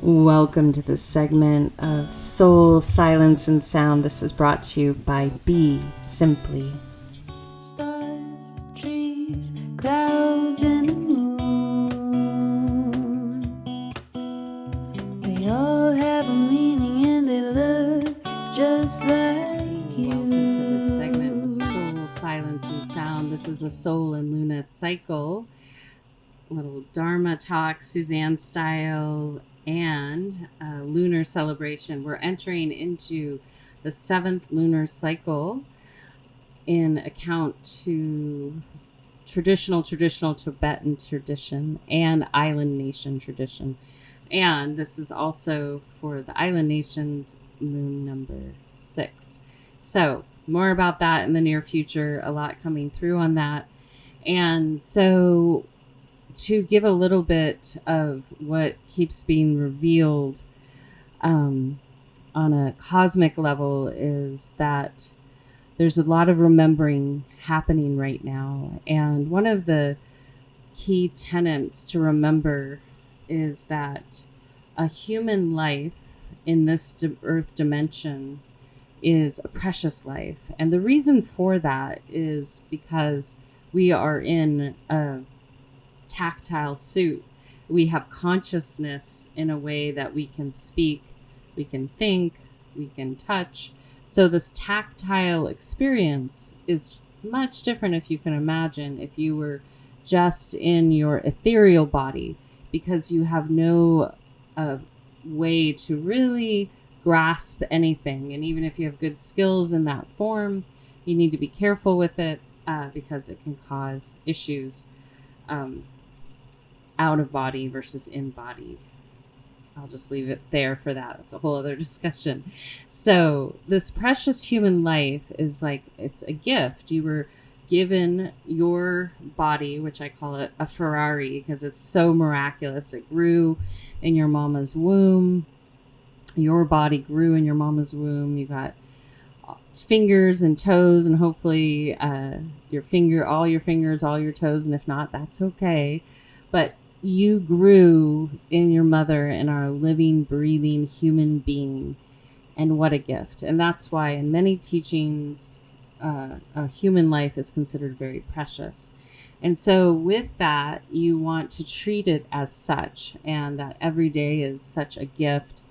Welcome to this segment of Soul, Silence, and Sound. This is brought to you by BeSimply. Stars, trees, clouds, and the moon. They all have a meaning and they look just like you. Welcome to this segment of Soul, Silence, and Sound. This is a Soul and Luna cycle. A little Dharma talk, Suzanne style, and a lunar celebration. We're entering into the 7th lunar cycle in account to traditional Tibetan tradition and island nation tradition. And this is also for the island nations moon number 6. So more about that in the near future, a lot coming through on that. And so to give a little bit of what keeps being revealed on a cosmic level is that there's a lot of remembering happening right now. And one of the key tenets to remember is that a human life in this earth dimension is a precious life. And the reason for that is because we are in a tactile suit. We have consciousness in a way that we can speak, we can think, we can touch. So this tactile experience is much different, if you can imagine, if you were just in your ethereal body, because you have no way to really grasp anything. And even if you have good skills in that form, you need to be careful with it because it can cause issues out of body versus in body. I'll just leave it there for that. That's a whole other discussion. So this precious human life is like, it's a gift. You were given your body, which I call it a Ferrari because it's so miraculous. It grew in your mama's womb. Your body grew in your mama's womb. You got fingers and toes, and hopefully all your fingers, all your toes, and if not, that's okay. But you grew in your mother and are a living, breathing human being. And what a gift. And that's why in many teachings, a human life is considered very precious. And so with that, you want to treat it as such, and that every day is such a gift.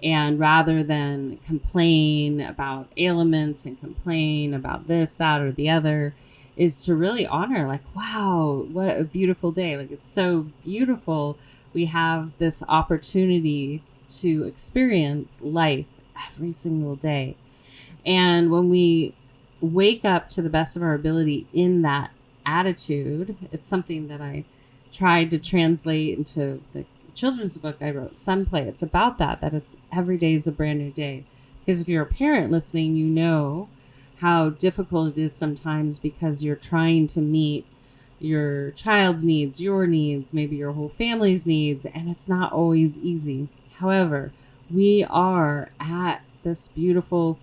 And rather than complain about ailments and complain about this, that, or the other, is to really honor, like, wow, what a beautiful day. Like, it's so beautiful. We have this opportunity to experience life every single day. And when we wake up to the best of our ability in that attitude, it's something that I tried to translate into the children's book I wrote, Sunplay. It's about that it's every day is a brand new day. Because if you're a parent listening, you know how difficult it is sometimes because you're trying to meet your child's needs, your needs, maybe your whole family's needs, and it's not always easy. However, we are at this beautiful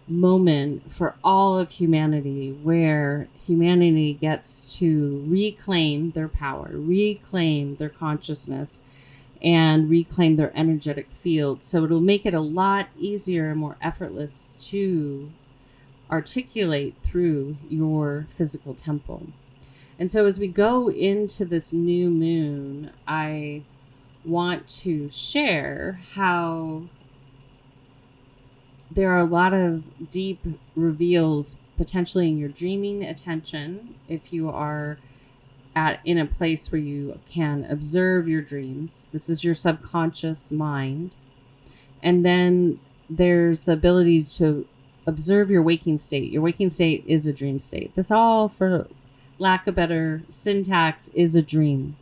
moment for all of humanity where humanity gets to reclaim their power, reclaim their consciousness, and reclaim their energetic field. So it'll make it a lot easier and more effortless to articulate through your physical temple. And so as we go into this new moon, I want to share how there are a lot of deep reveals potentially in your dreaming attention if you are in a place where you can observe your dreams. This is your subconscious mind. And then there's the ability to observe your waking state. Your waking state is a dream state. This all, for lack of better syntax, is a dream.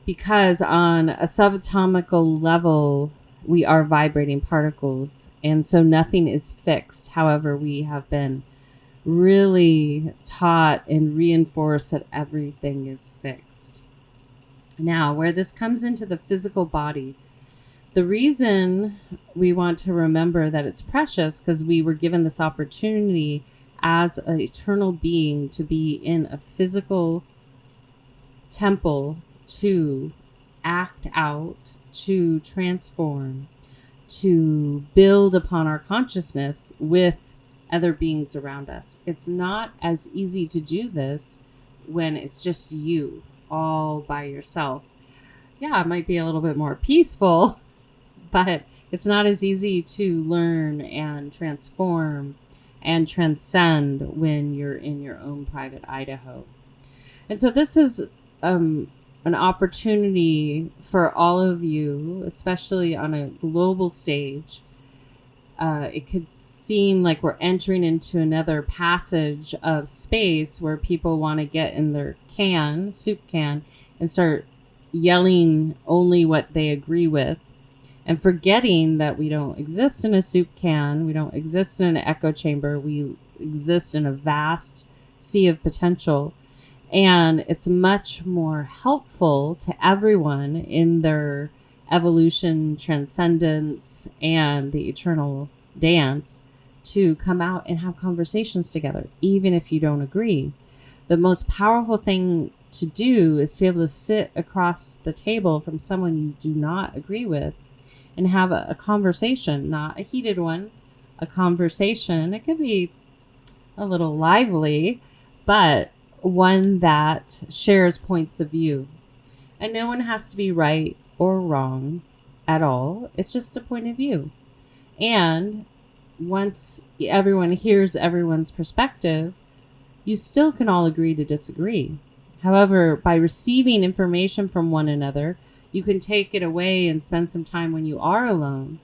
Because on a subatomical level, we are vibrating particles. And so nothing is fixed. However, we have been really taught and reinforced that everything is fixed. Now, where this comes into the physical body, the reason we want to remember that it's precious because we were given this opportunity as an eternal being to be in a physical temple to act out, to transform, to build upon our consciousness with other beings around us. It's not as easy to do this when it's just you all by yourself. Yeah, it might be a little bit more peaceful, but it's not as easy to learn and transform and transcend when you're in your own private Idaho. And so this is an opportunity for all of you, especially on a global stage. It could seem like we're entering into another passage of space where people want to get in their soup can, and start yelling only what they agree with, and forgetting that we don't exist in a soup can. We don't exist in an echo chamber. We exist in a vast sea of potential. And it's much more helpful to everyone in their evolution, transcendence, and the eternal dance to come out and have conversations together, even if you don't agree. The most powerful thing to do is to be able to sit across the table from someone you do not agree with and have a conversation, not a heated one, a conversation. It could be a little lively, but one that shares points of view. And no one has to be right or wrong at all. It's just a point of view. And once everyone hears everyone's perspective, you still can all agree to disagree. However, by receiving information from one another, you can take it away and spend some time when you are alone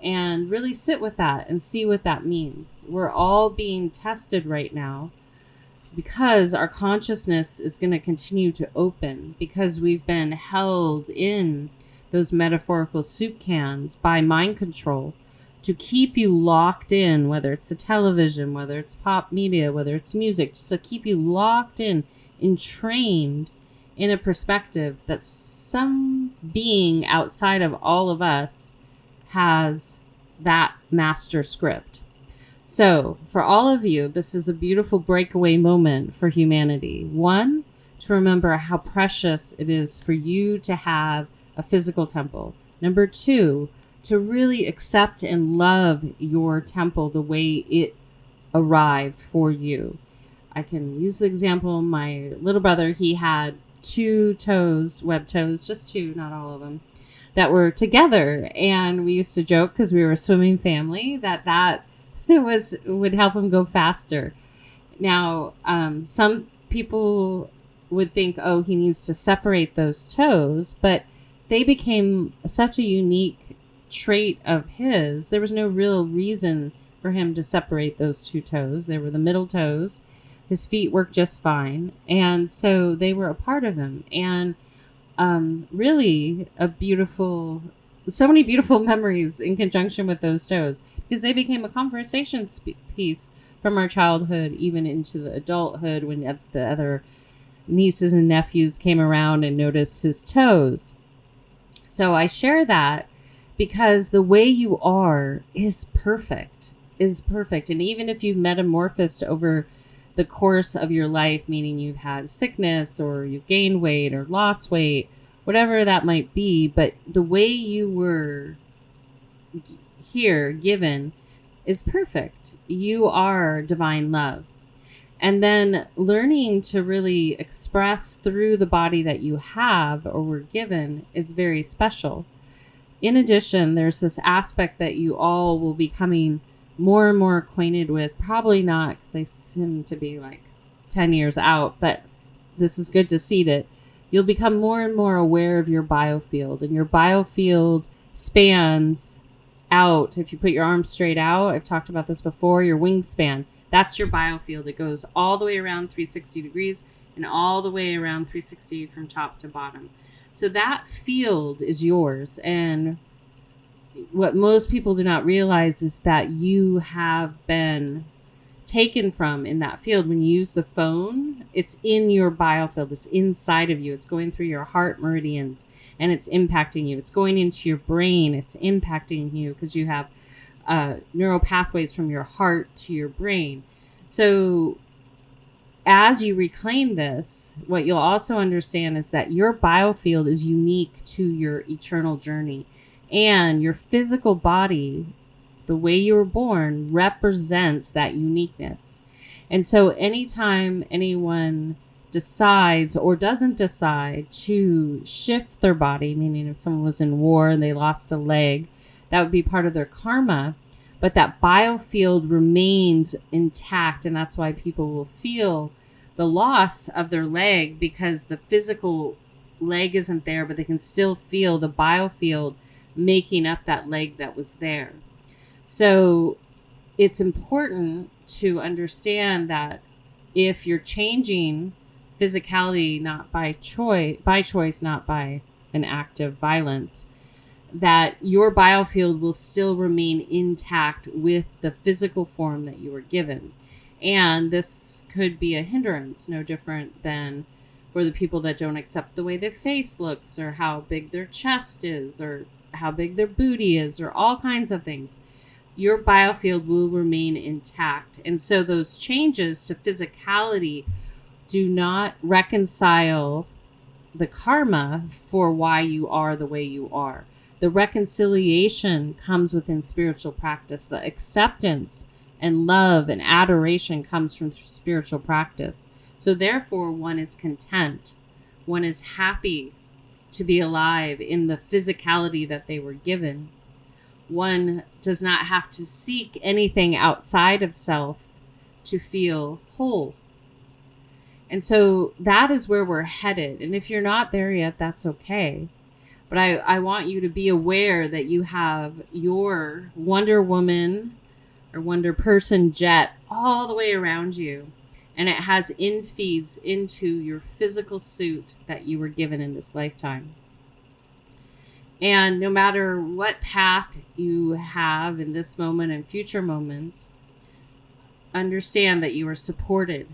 and really sit with that and see what that means. We're all being tested right now because our consciousness is going to continue to open, because we've been held in those metaphorical soup cans by mind control to keep you locked in, whether it's the television, whether it's pop media, whether it's music, just to keep you locked in, entrained in a perspective that some being outside of all of us has that master script. So for all of you, this is a beautiful breakaway moment for humanity. One, to remember how precious it is for you to have a physical temple. Number two, to really accept and love your temple the way it arrived for you. I can use the example, my little brother, he had 2 toes, web toes, just 2, not all of them, that were together. And we used to joke, because we were a swimming family, that would help him go faster. Now, some people would think, oh, he needs to separate those toes, but they became such a unique trait of his. There was no real reason for him to separate those 2 toes. They were the middle toes. His feet worked just fine. And so they were a part of him. And really so many beautiful memories in conjunction with those toes, because they became a conversation piece from our childhood, even into the adulthood, when the other nieces and nephews came around and noticed his toes. So I share that because the way you are is perfect. And even if you've metamorphosed over the course of your life, meaning you've had sickness or you've gained weight or lost weight, whatever that might be, but the way you were here given is perfect. You are divine love. And then learning to really express through the body that you have or were given is very special. In addition, there's this aspect that you all will be becoming more and more acquainted with. Probably not, because I seem to be like 10 years out, but this is good to seed it. You'll become more and more aware of your biofield, and your biofield spans out. If you put your arms straight out, I've talked about this before, your wingspan, that's your biofield. It goes all the way around 360 degrees and all the way around 360 from top to bottom. So that field is yours. And what most people do not realize is that you have been taken from in that field. When you use the phone, it's in your biofield. It's inside of you. It's going through your heart meridians and it's impacting you. It's going into your brain. It's impacting you because you have neural pathways from your heart to your brain. So as you reclaim this, what you'll also understand is that your biofield is unique to your eternal journey, and your physical body, the way you were born, represents that uniqueness. And so anytime anyone decides or doesn't decide to shift their body, meaning if someone was in war and they lost a leg, that would be part of their karma. But that biofield remains intact, and that's why people will feel the loss of their leg, because the physical leg isn't there, but they can still feel the biofield making up that leg that was there. So it's important to understand that if you're changing physicality, not by choice, not by an act of violence, that your biofield will still remain intact with the physical form that you were given. And this could be a hindrance, no different than for the people that don't accept the way their face looks, or how big their chest is, or how big their booty is, or all kinds of things. Your biofield will remain intact. And so those changes to physicality do not reconcile the karma for why you are the way you are. The reconciliation comes within spiritual practice. The acceptance and love and adoration comes from spiritual practice. So therefore, one is content. One is happy to be alive in the physicality that they were given. One does not have to seek anything outside of self to feel whole. And so that is where we're headed. And if you're not there yet, that's okay. But I want you to be aware that you have your Wonder Woman or Wonder Person jet all the way around you. And it has infeeds into your physical suit that you were given in this lifetime. And no matter what path you have in this moment and future moments, understand that you are supported.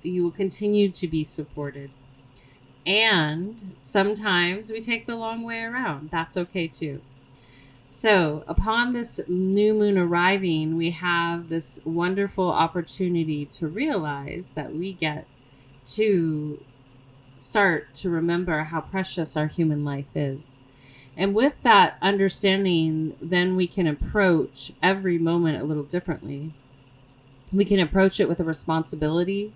You will continue to be supported. And sometimes we take the long way around. That's okay too. So upon this new moon arriving, we have this wonderful opportunity to realize that we get to start to remember how precious our human life is. And with that understanding, then we can approach every moment a little differently. We can approach it with a responsibility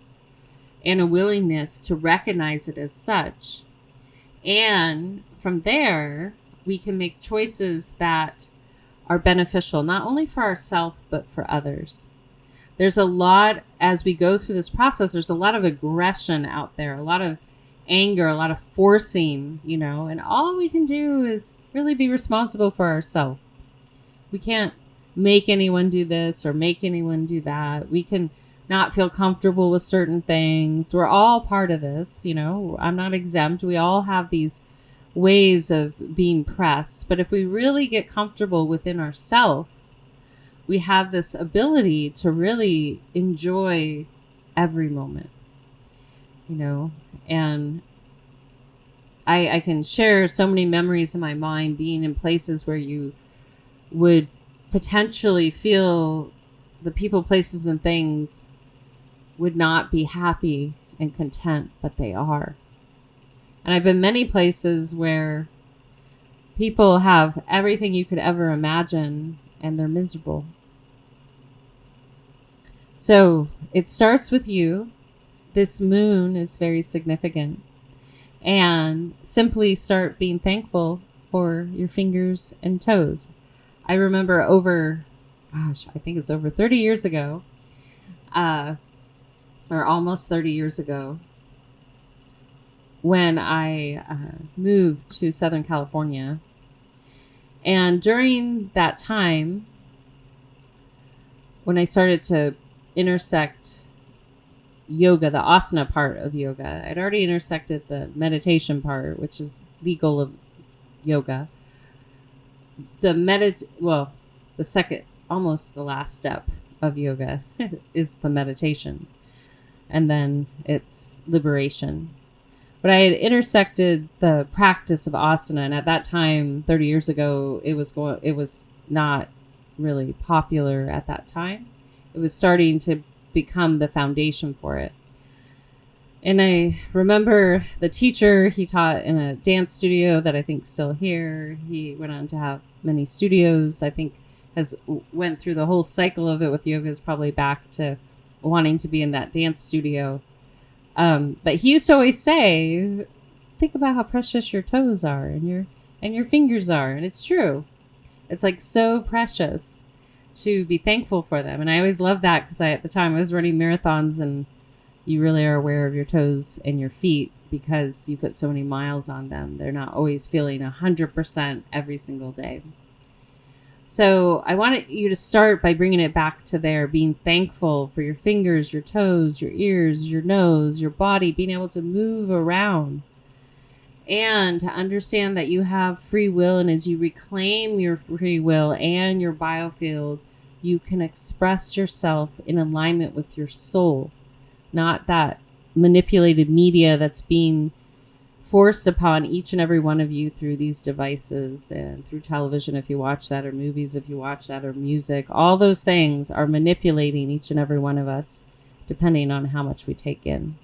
and a willingness to recognize it as such. And from there, we can make choices that are beneficial, not only for ourselves, but for others. There's a lot, as we go through this process, there's a lot of aggression out there, a lot of anger, a lot of forcing, and all we can do is really be responsible for ourselves. We can't make anyone do this or make anyone do that. We can not feel comfortable with certain things. We're all part of this, I'm not exempt. We all have these ways of being pressed. But if we really get comfortable within ourselves, we have this ability to really enjoy every moment, and I can share so many memories in my mind being in places where you would potentially feel the people, places, and things would not be happy and content, but they are. And I've been many places where people have everything you could ever imagine and they're miserable. So it starts with you. This moon is very significant. And simply start being thankful for your fingers and toes. I remember I think it's over 30 years ago, or almost 30 years ago, when I moved to Southern California. And during that time, when I started to intersect yoga, the asana part of yoga, I'd already intersected the meditation part, which is the goal of yoga. The second, almost the last step of yoga is the meditation. And then it's liberation. But I had intersected the practice of asana, and at that time, 30 years ago, it was not really popular at that time. It was starting to become the foundation for it. And I remember the teacher, he taught in a dance studio that I think is still here. He went on to have many studios. I think has went through the whole cycle of it with yoga, is probably back to wanting to be in that dance studio. But he used to always say, think about how precious your toes are and your fingers are. And it's true. It's like so precious to be thankful for them. And I always loved that because at the time I was running marathons, and you really are aware of your toes and your feet because you put so many miles on them. They're not always feeling 100% every single day. So I wanted you to start by bringing it back to there, being thankful for your fingers, your toes, your ears, your nose, your body, being able to move around. And to understand that you have free will, and as you reclaim your free will and your biofield, you can express yourself in alignment with your soul, not that manipulated media that's being forced upon each and every one of you through these devices and through television if you watch that, or movies if you watch that, or music. All those things are manipulating each and every one of us depending on how much we take in.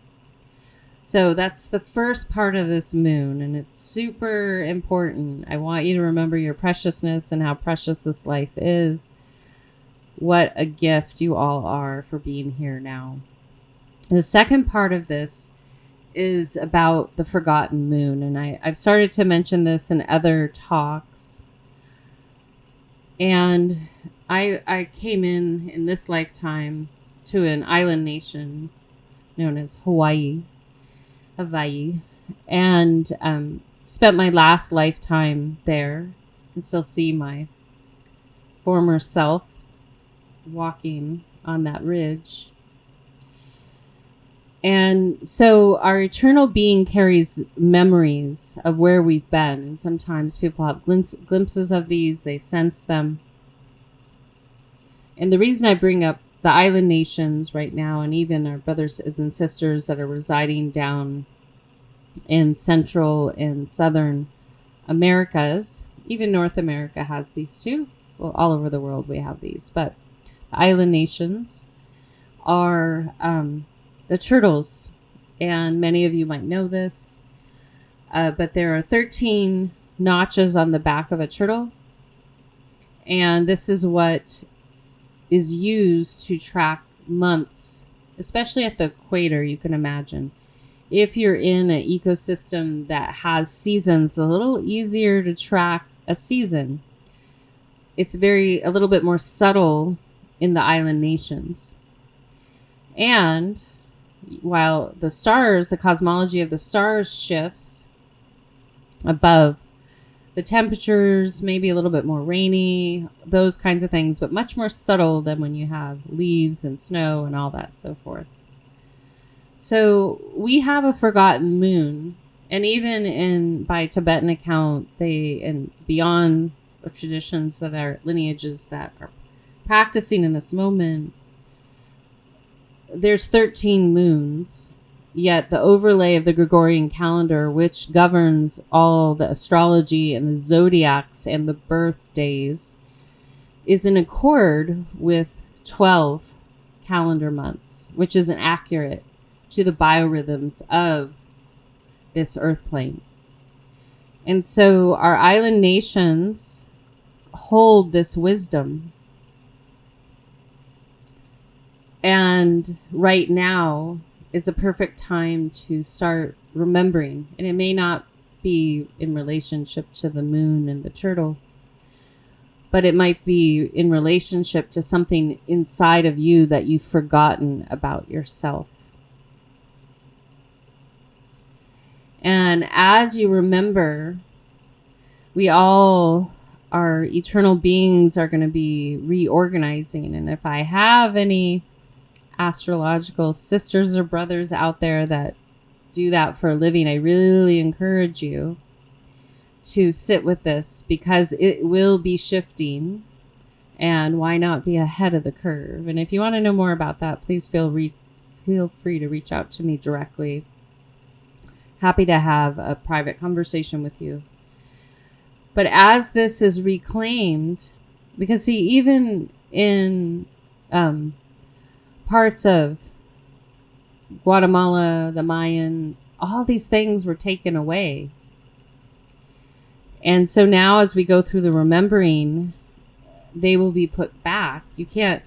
So that's the first part of this moon, and it's super important. I want you to remember your preciousness and how precious this life is. What a gift you all are for being here now. The second part of this is about the forgotten moon, and I've started to mention this in other talks. And I came in this lifetime to an island nation known as Hawaii, and spent my last lifetime there. I can still see my former self walking on that ridge. And so our eternal being carries memories of where we've been. And sometimes people have glimpses of these, they sense them. And the reason I bring up the island nations right now, and even our brothers and sisters that are residing down in Central and Southern Americas, even North America has these too. Well, all over the world we have these. But the island nations are the turtles, and many of you might know this, but there are 13 notches on the back of a turtle, and this is what is used to track months, especially at the equator. You can imagine if you're in an ecosystem that has seasons, a little easier to track a season. It's a little bit more subtle in the island nations. And while the stars, the cosmology of the stars shifts above, the temperatures may be a little bit more rainy, those kinds of things, but much more subtle than when you have leaves and snow and all that so forth. So we have a forgotten moon, and even by Tibetan account, and beyond the traditions that are lineages that are practicing in this moment, there's 13 moons, yet the overlay of the Gregorian calendar, which governs all the astrology and the zodiacs and the birthdays, is in accord with 12 calendar months, which is inaccurate to the biorhythms of this earth plane. And so our island nations hold this wisdom. And right now is a perfect time to start remembering. And it may not be in relationship to the moon and the turtle, but it might be in relationship to something inside of you that you've forgotten about yourself. And as you remember, our eternal beings are going to be reorganizing. And if I have any astrological sisters or brothers out there that do that for a living, I really encourage you to sit with this, because it will be shifting, and why not be ahead of the curve? And if you want to know more about that, please feel free to reach out to me directly. Happy to have a private conversation with you. But as this is reclaimed, because see, even in parts of Guatemala, the Mayan, all these things were taken away. And so now as we go through the remembering, they will be put back. You can't,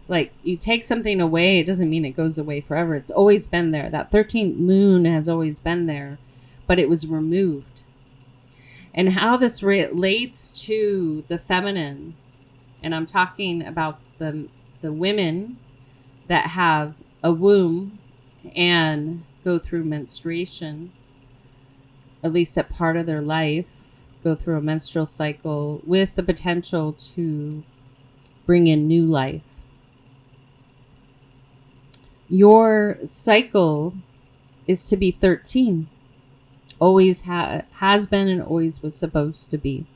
like, you take something away, it doesn't mean it goes away forever. It's always been there. That 13th moon has always been there, but it was removed. And how this relates to the feminine, and I'm talking about the women that have a womb and go through menstruation, at least at part of their life, go through a menstrual cycle with the potential to bring in new life. Your cycle is to be 13. Always has been and always was supposed to be.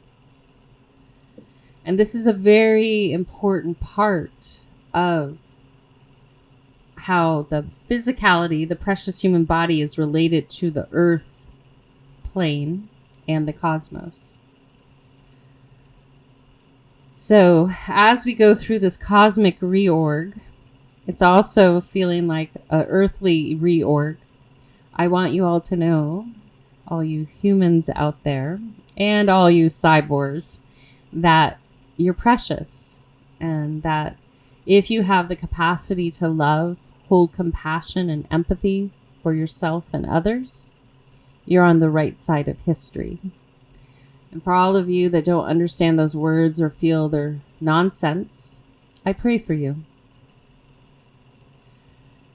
And this is a very important part of how the physicality, the precious human body, is related to the earth plane and the cosmos. So as we go through this cosmic reorg, it's also feeling like an earthly reorg. I want you all to know, all you humans out there and all you cyborgs, that you're precious, and that if you have the capacity to love, hold compassion and empathy for yourself and others, you're on the right side of history. And for all of you that don't understand those words or feel they're nonsense, I pray for you.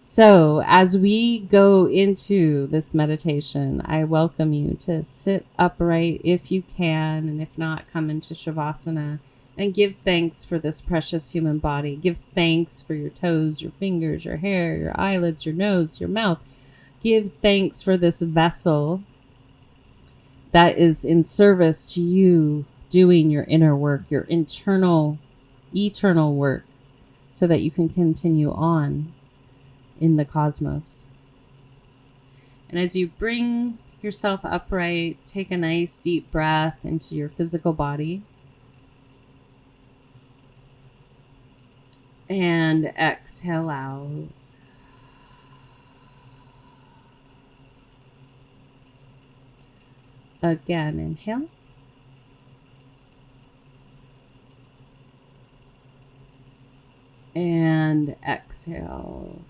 So as we go into this meditation, I welcome you to sit upright if you can, and if not, come into Shavasana and give thanks for this precious human body. Give thanks for your toes, your fingers, your hair, your eyelids, your nose, your mouth. Give thanks for this vessel that is in service to you doing your inner work, your internal, eternal work, so that you can continue on in the cosmos. And as you bring yourself upright, take a nice deep breath into your physical body. And exhale out. Again, inhale. And exhale.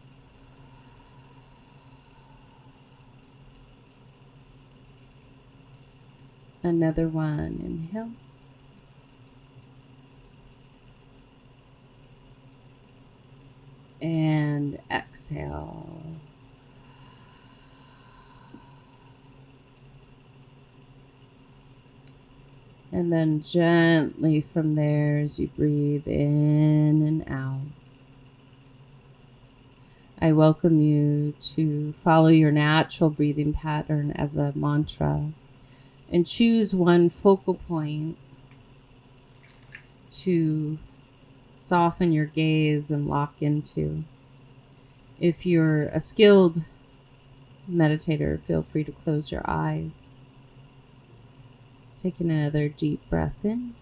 Another one, inhale. And exhale. And then gently from there, as you breathe in and out, I welcome you to follow your natural breathing pattern as a mantra and choose one focal point to soften your gaze and lock into. If you're a skilled meditator, feel free to close your eyes. Taking another deep breath in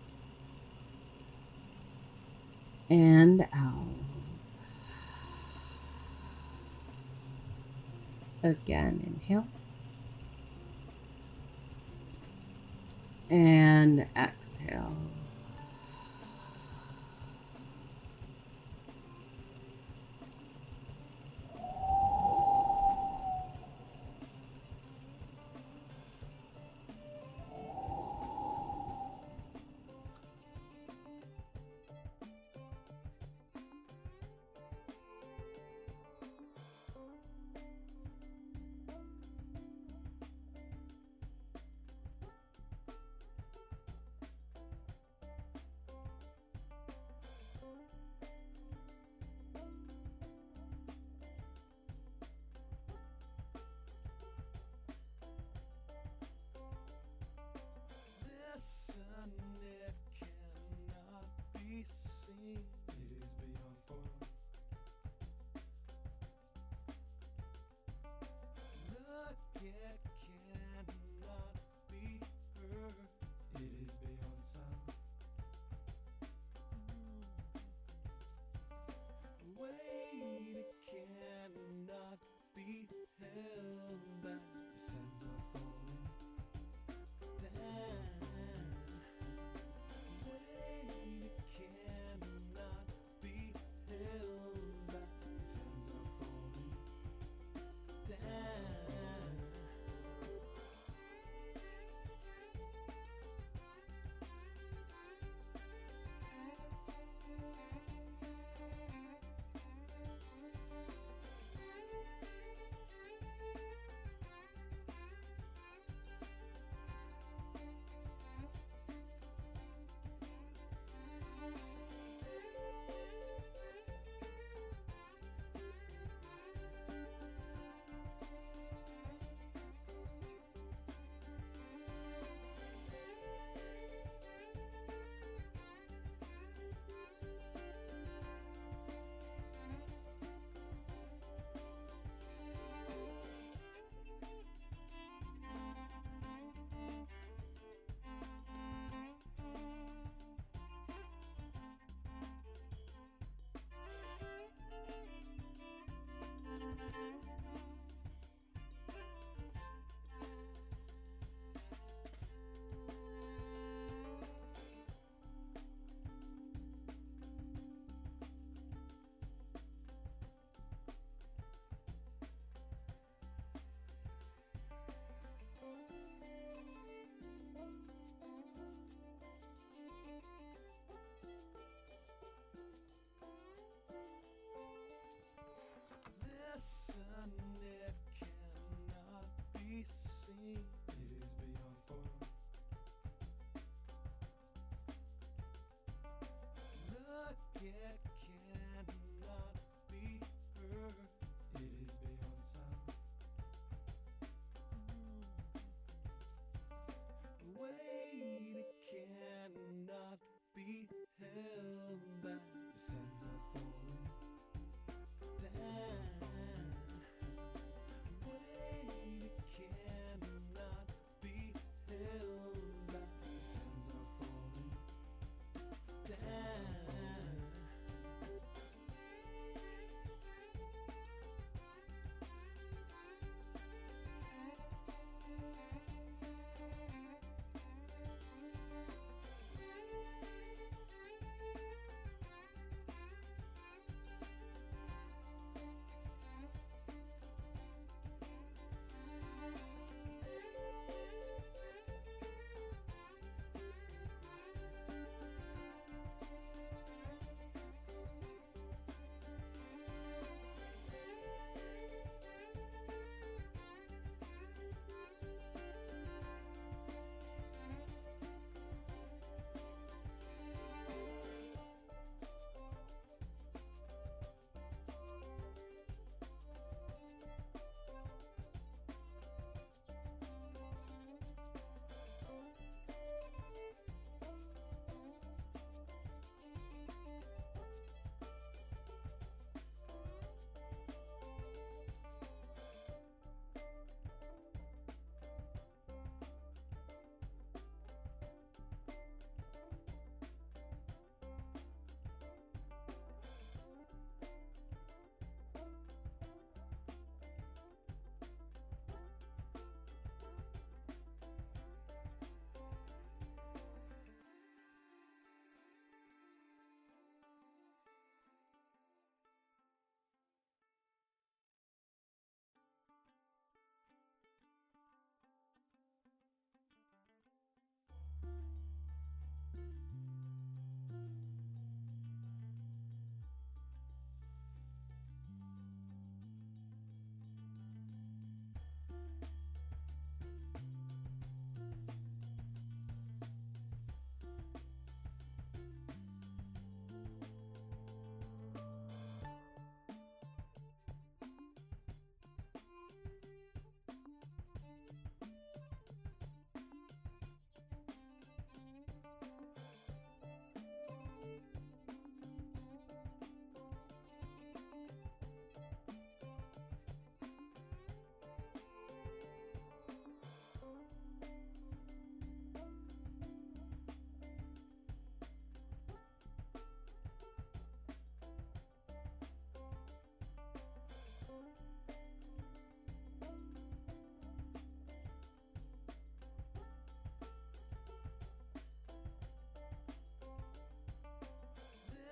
and out. Again, inhale. And exhale. it cannot be heard. It is beyond sound. Wait, it cannot be held back. The sands are falling down. Wait, it cannot be held back. The sands are falling down.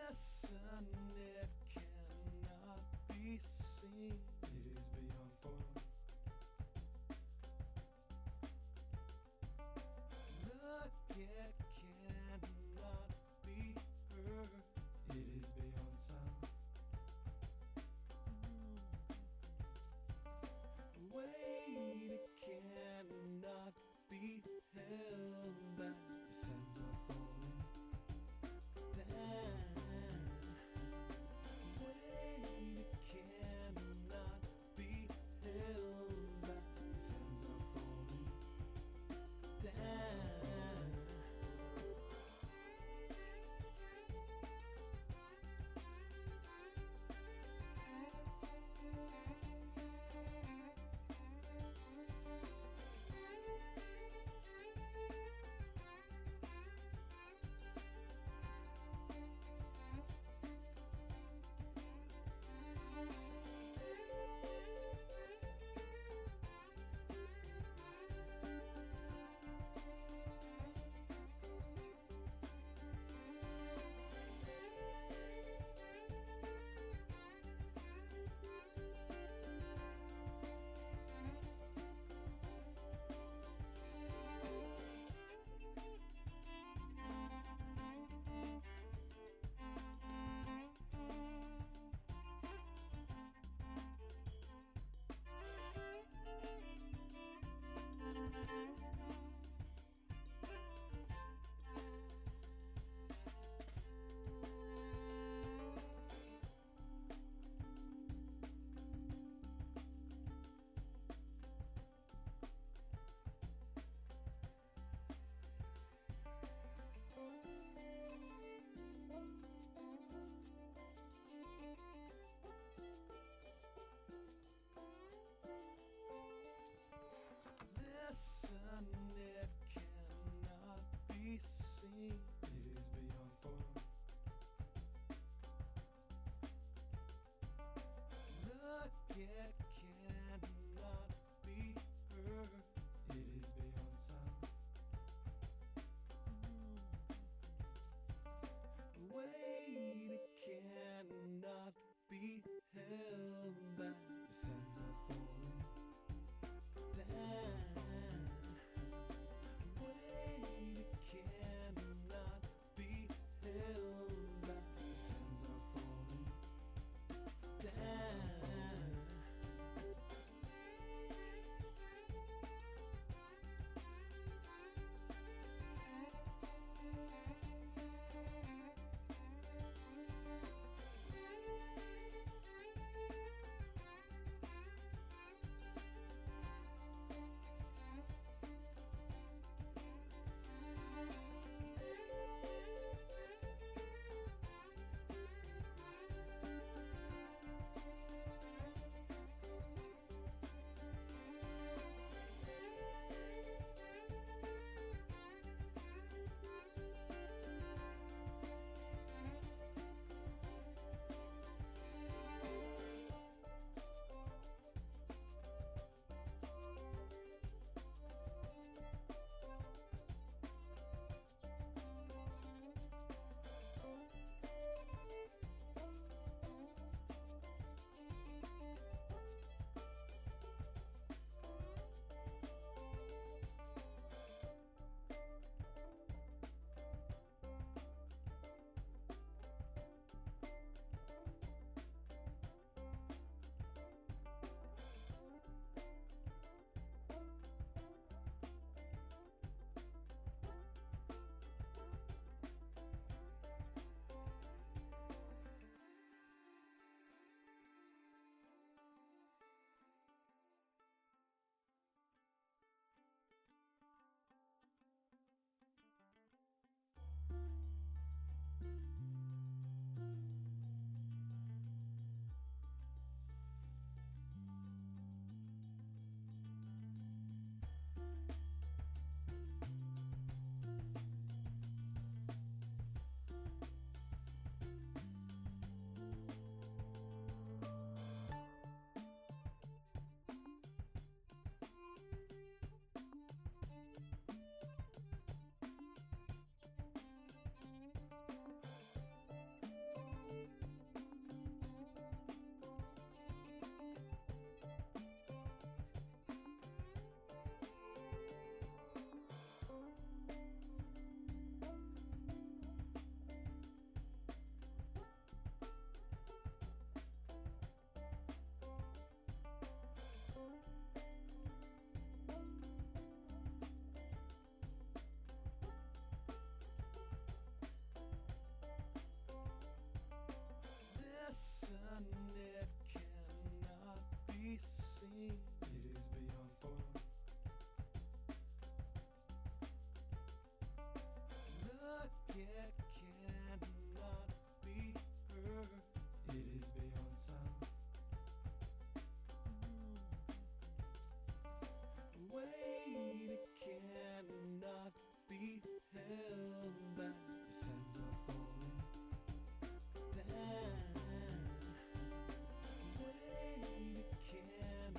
Listen, it cannot be seen. It is beyond form. Look, it cannot be heard. It is beyond sound. Wait, it cannot be held back. The sands are falling down. Wait, it cannot be held back. The sands are falling down. seen, it is beyond form. Look, it cannot be heard, it is beyond sound. Wait, it cannot be held back. The sands are falling down. Wait, it cannot be held back. The sands are falling down. Listen, it cannot be seen, it is beyond form. Look, it cannot be heard, it is beyond sound. Wait, it cannot be held back. The sands are falling down. Wait, it cannot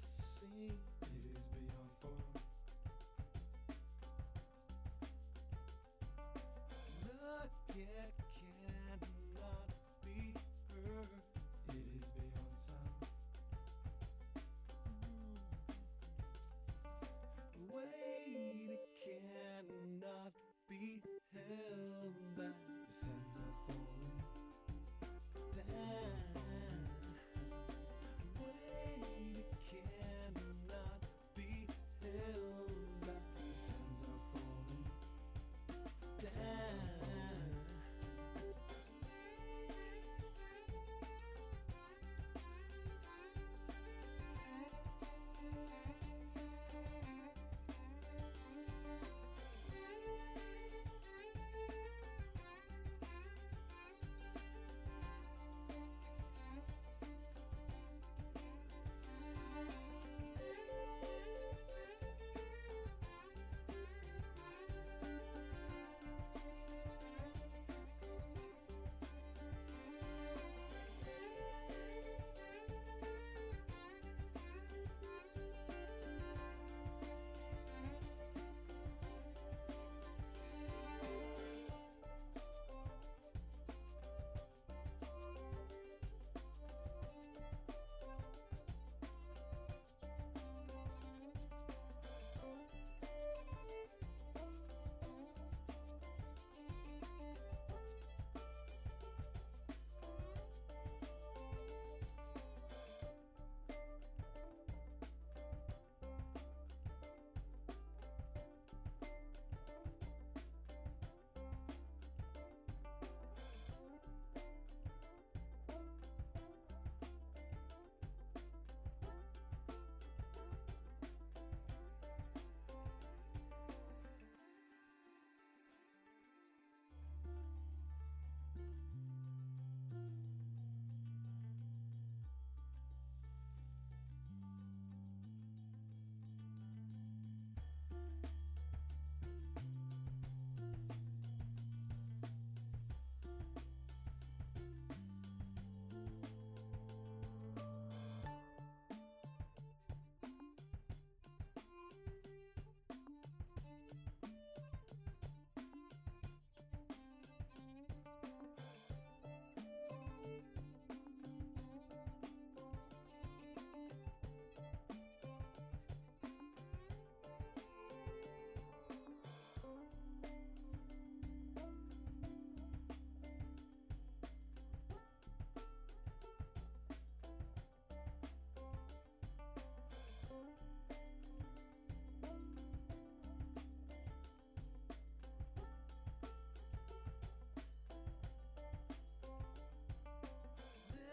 seen. It is beyond form. Look, it cannot be heard. It is beyond sound. Wait, it cannot be held back. The sands are falling down. Wait, it cannot be held back. The sands are falling down.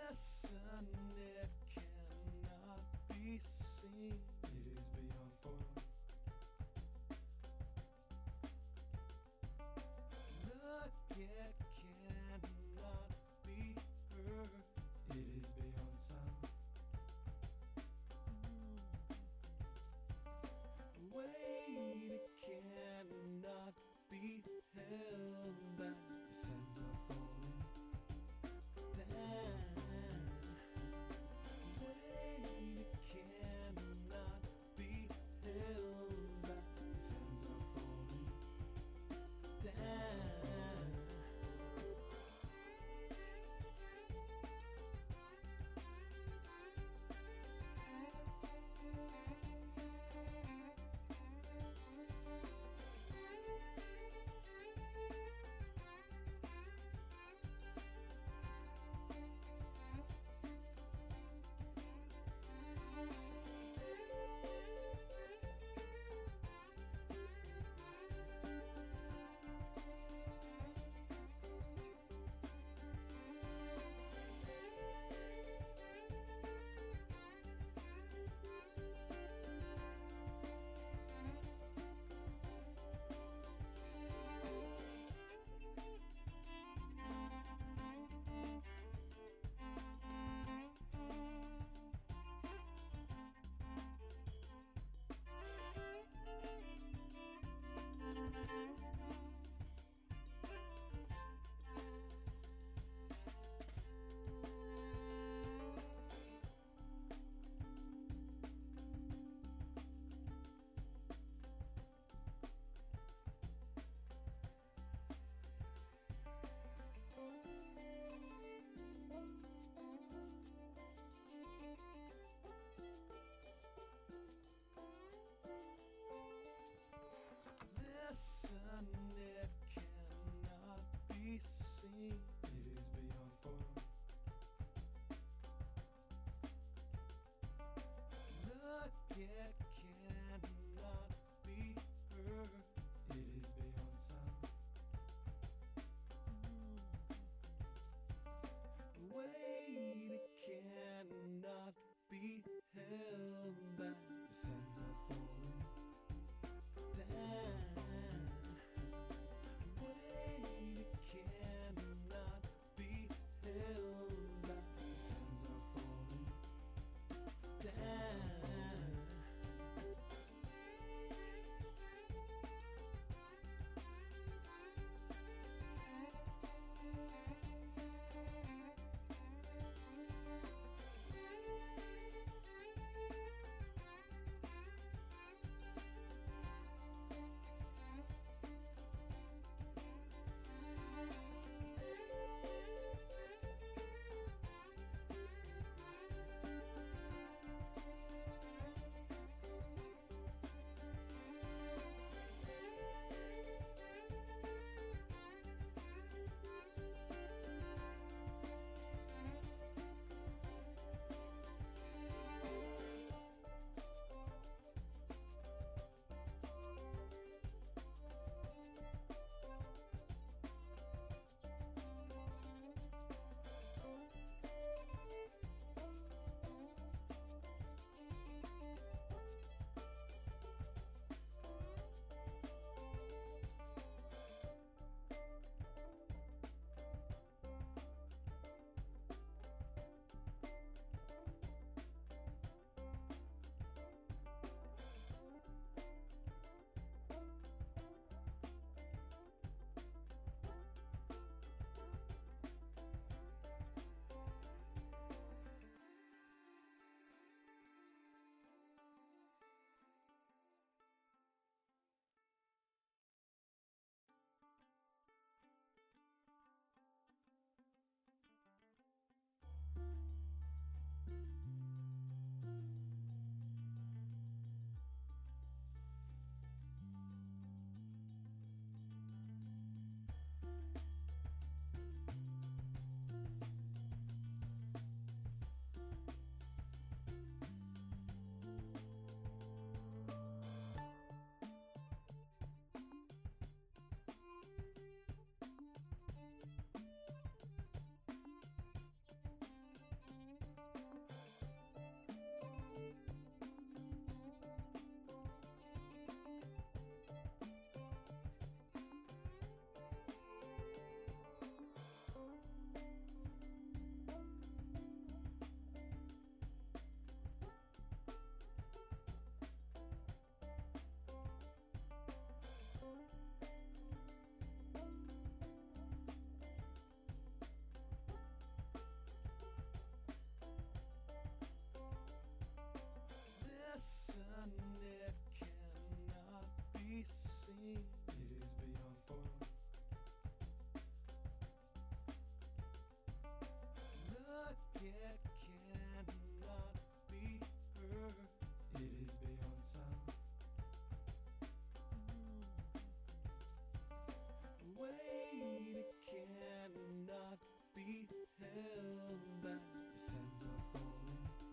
Listen, it cannot be seen. It is beyond form. Look, it cannot be heard. It is beyond sound. Wait, it cannot be held back. The sands are falling down. Wait, it cannot be held back. The sands are falling down. be seen. It is beyond form. Look, it cannot be heard. It is beyond sound. Wait, it cannot be held back. The sands are falling down. Wait, it cannot be held back. The sands are falling down. Listen, it cannot be seen. It is beyond form. Look, it cannot be heard. It is beyond sound. Wait, it cannot be held back. The sands are falling down.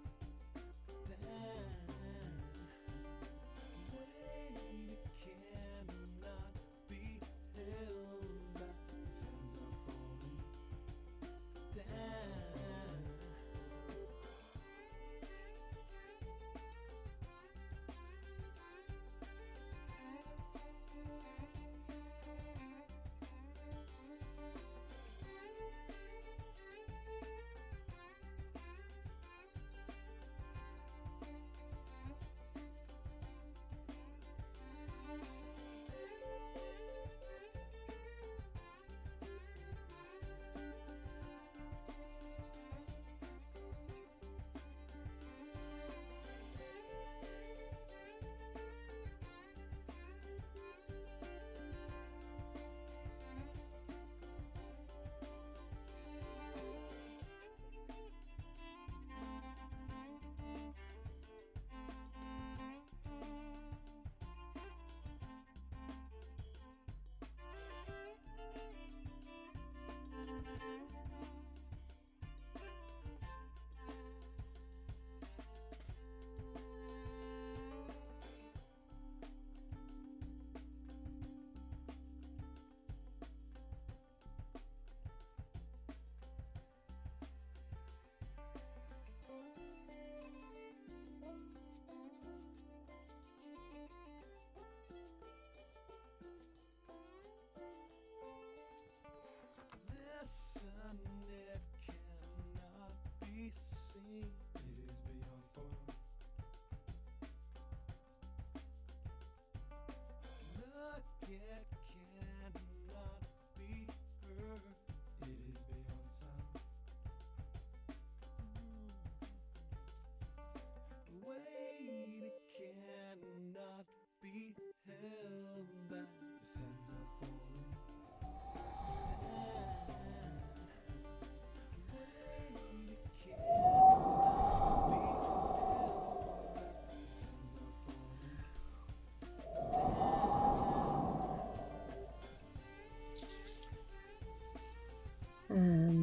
Wait, it cannot be held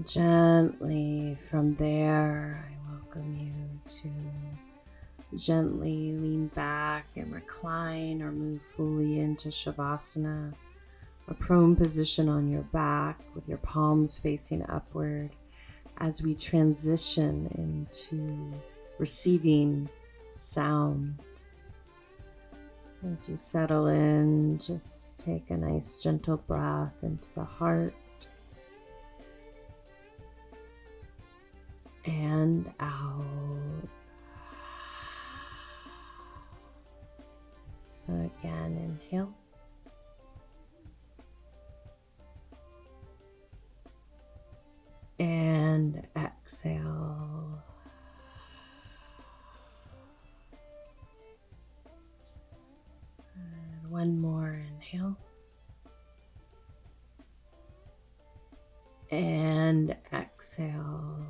And gently from there, I welcome you to gently lean back and recline or move fully into Shavasana, a prone position on your back with your palms facing upward as we transition into receiving sound. As you settle in, just take a nice gentle breath into the heart and out. Again, inhale. And exhale. And one more inhale. And exhale.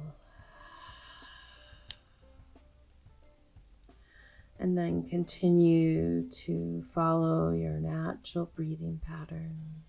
And then continue to follow your natural breathing pattern.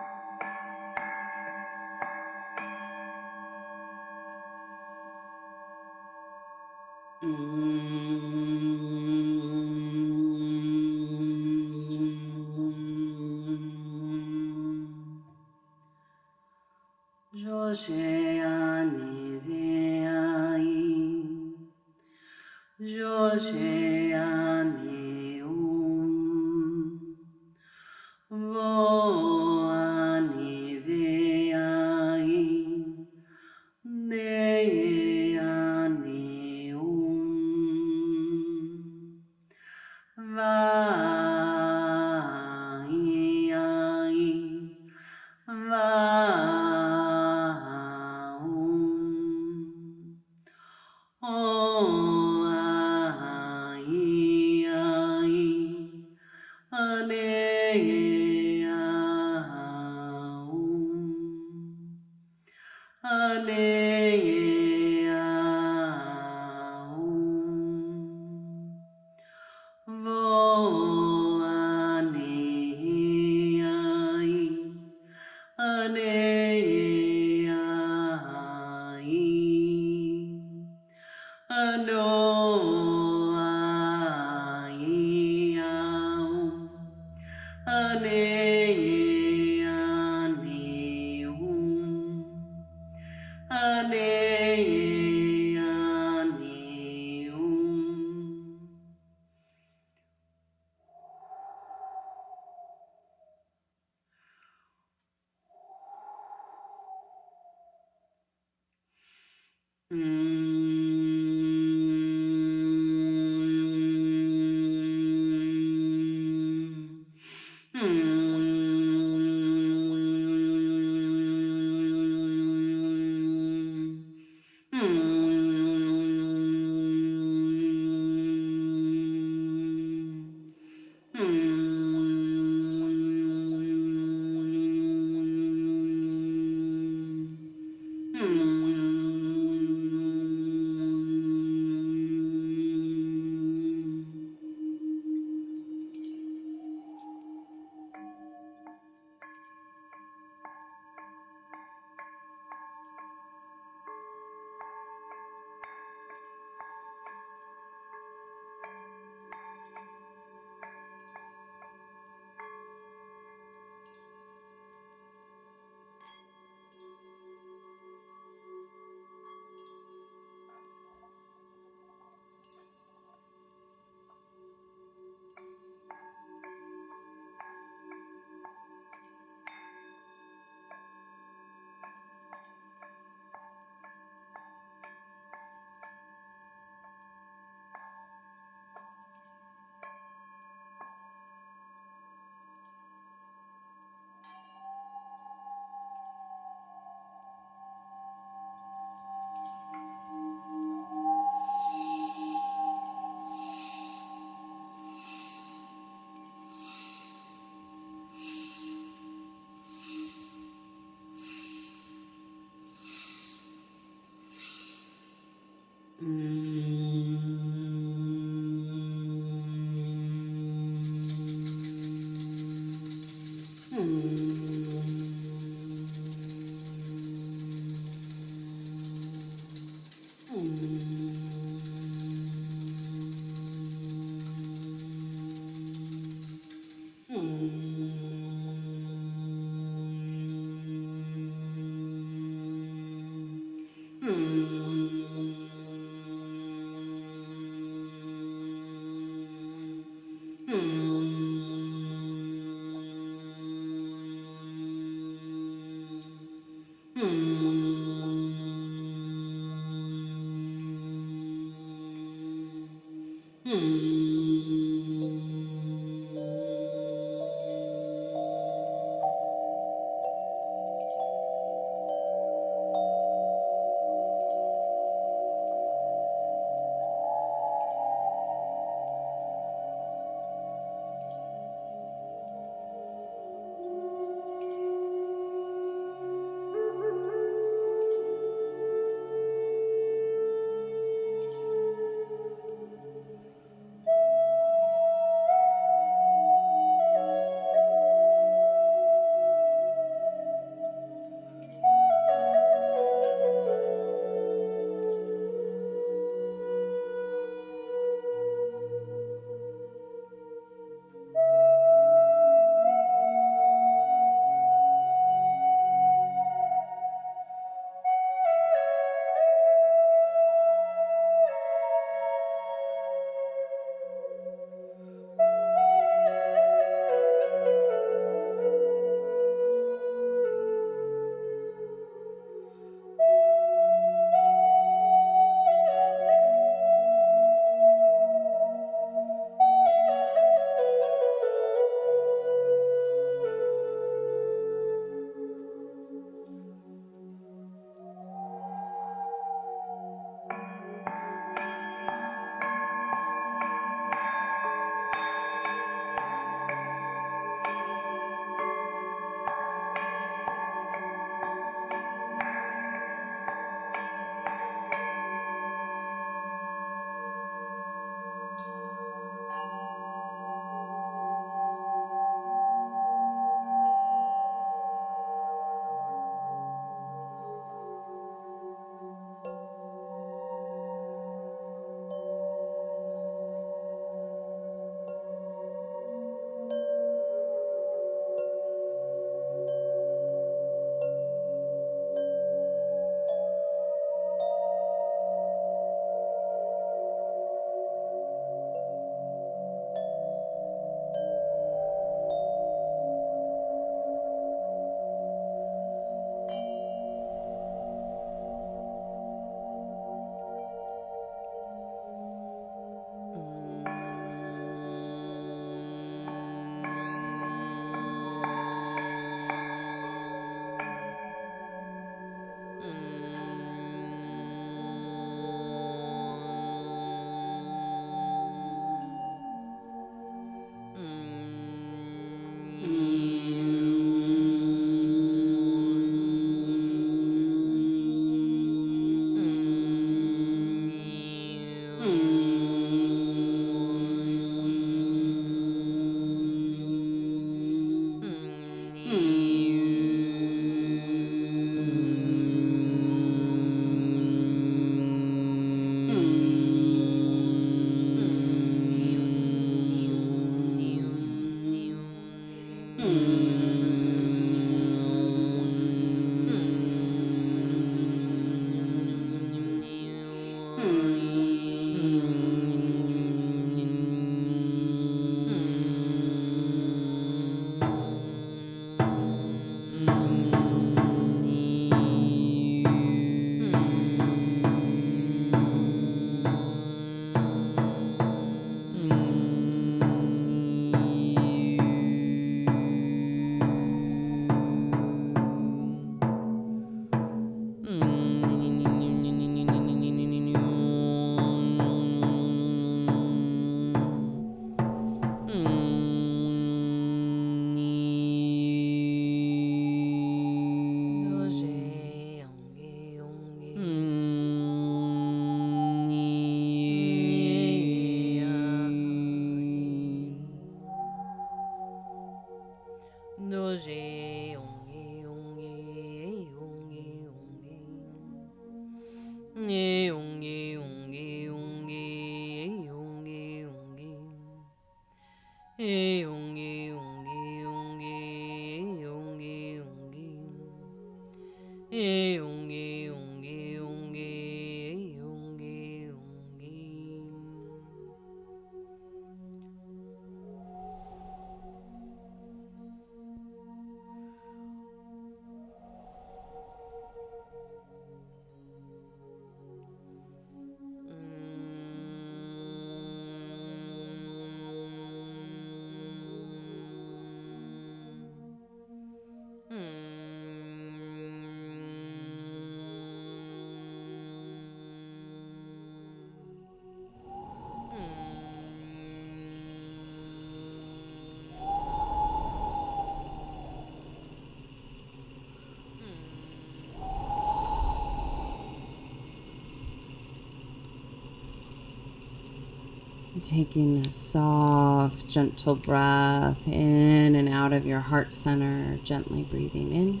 Taking a soft, gentle breath in and out of your heart center, gently breathing in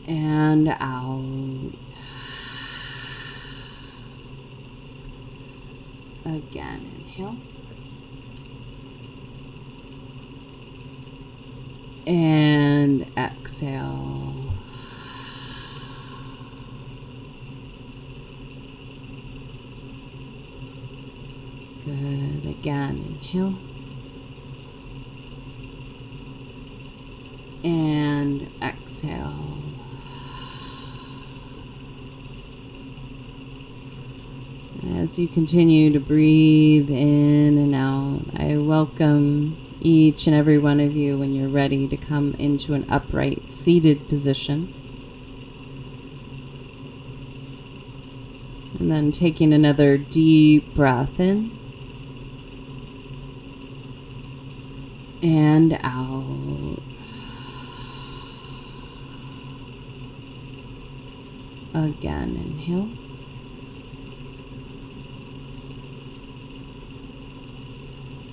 and out. Again, inhale. And exhale. Good. Again, inhale. And exhale. And as you continue to breathe in and out, I welcome each and every one of you when you're ready to come into an upright, seated position. And then taking another deep breath in and out. Again, inhale.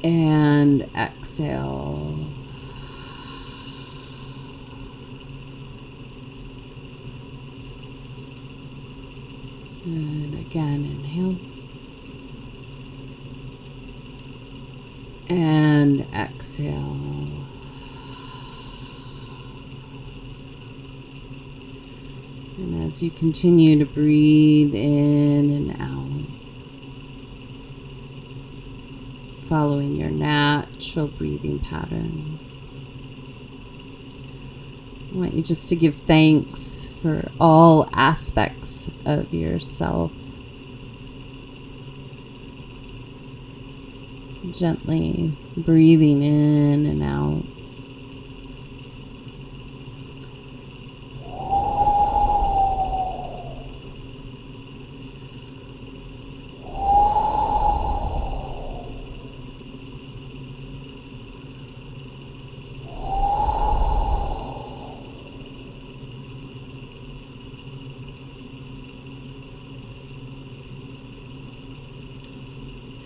And exhale. And again, inhale. And exhale. And as you continue to breathe in and out, following your natural breathing pattern, I want you just to give thanks for all aspects of yourself. Gently breathing in and out.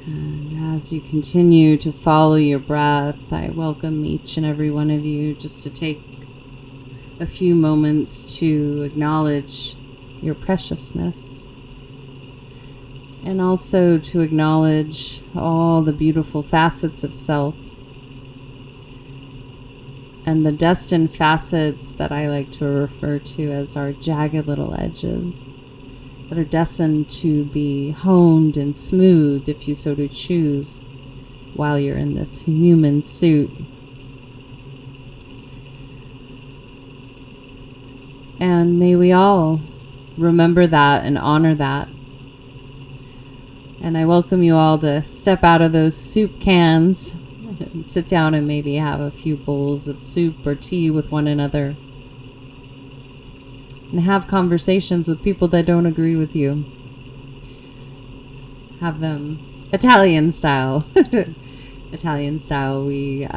And as you continue to follow your breath, I welcome each and every one of you just to take a few moments to acknowledge your preciousness, and also to acknowledge all the beautiful facets of self and the destined facets that I like to refer to as our jagged little edges that are destined to be honed and smoothed, if you so to choose, while you're in this human suit. And may we all remember that and honor that. And I welcome you all to step out of those soup cans and sit down and maybe have a few bowls of soup or tea with one another. And have conversations with people that don't agree with you. Have them Italian style. Italian style, we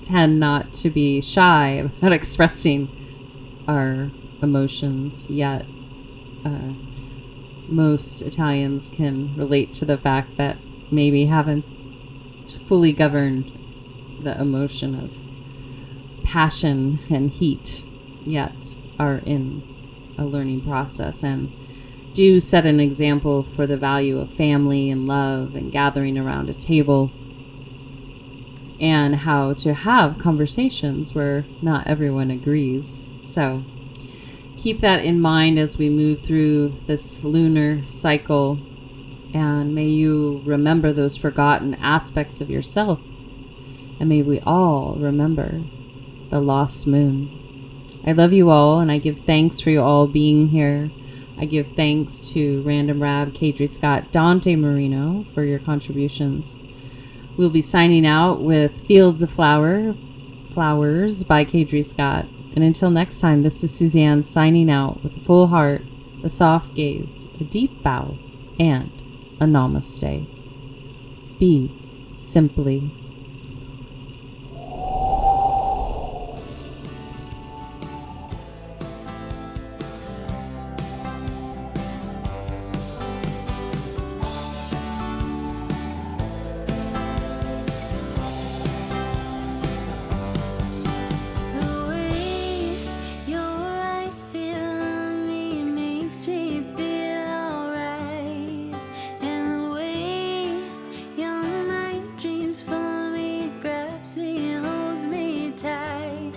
tend not to be shy about expressing our emotions, yet most Italians can relate to the fact that maybe haven't fully governed the emotion of passion and heat, yet are in a learning process, and do set an example for the value of family and love and gathering around a table, and how to have conversations where not everyone agrees. So keep that in mind as we move through this lunar cycle, and may you remember those forgotten aspects of yourself, and may we all remember the lost moon. I love you all, and I give thanks for you all being here. I give thanks to Random Rab, Kadri Scott, Dante Marino for your contributions. We'll be signing out with Fields of Flowers by Kadri Scott. And until next time, this is Suzanne signing out with a full heart, a soft gaze, a deep bow, and a namaste. Be simply. The way your eyes feel on me makes me feel alright, and the way your mind dreams for me grabs me and holds me tight.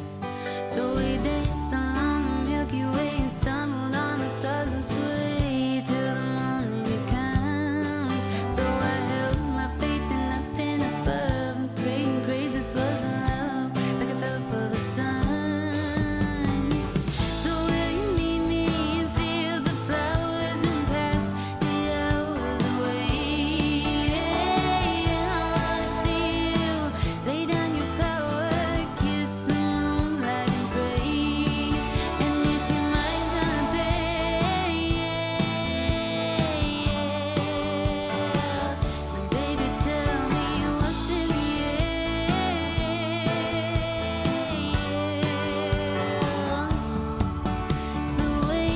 So we dance along the Milky Way and stumbled on the stars and swayed till the morning it comes. So I held my faith in nothing above and prayed this wasn't love, like I fell for the sun. So will you meet me in fields of flowers and pass the hours away? I wanna see you lay down your power, kiss the moonlight and pray. And if your mind's not there, then baby tell me what's in the air. The way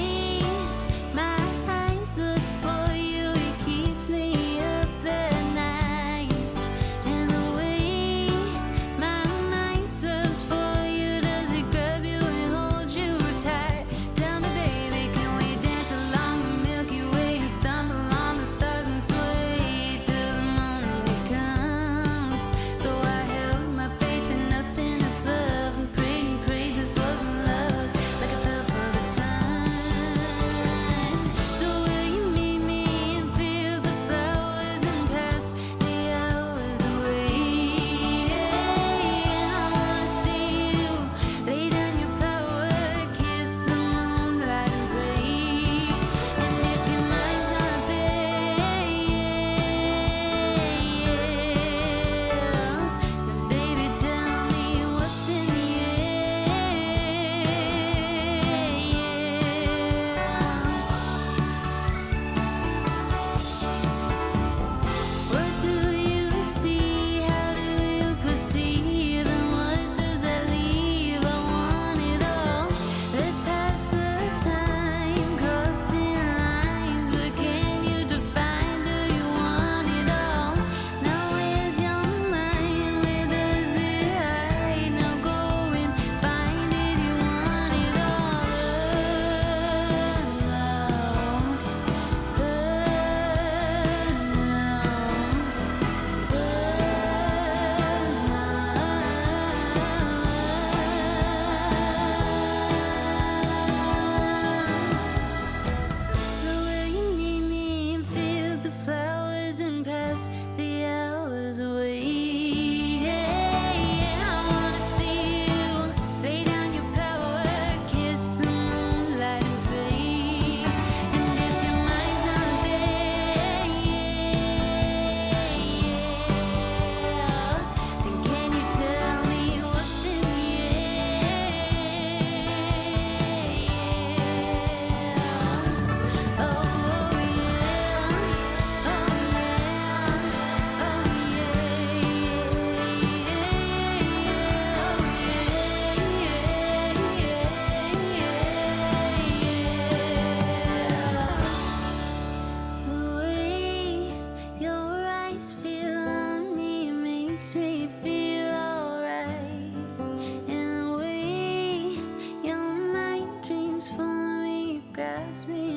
my eyes look for you, it keeps me up at night. And the way my mind swirls for you, does it grab you and hold you tight? Tell me, baby, can we dance along the Milky Way and stumble on the stars and sway till the morning it comes? So I held my faith in nothing above and prayed this wasn't love, like I fell for the sun. So will you meet me in fields of flowers and pass the hours away? I wanna see you lay down your power, kiss the moonlight and pray. And if your mind's not there, then baby tell me what's in the air. What do you see? How do you perceive? And what does that leave? I want it all. Let's pass the time, crossing lines. But can you define? Do you want it all? Now where's your mind? Where does it hide? Now go and find it. You want it all. So will you meet me in fields of flowers and pass the hours away? I wanna see you lay down your power, kiss the moonlight and pray. And if your mind's not there, then can you tell me what's in the air? Oh yeah, oh yeah, the way your eyes feel on me makes me feel alright, and the way your mind dreams for me grabs me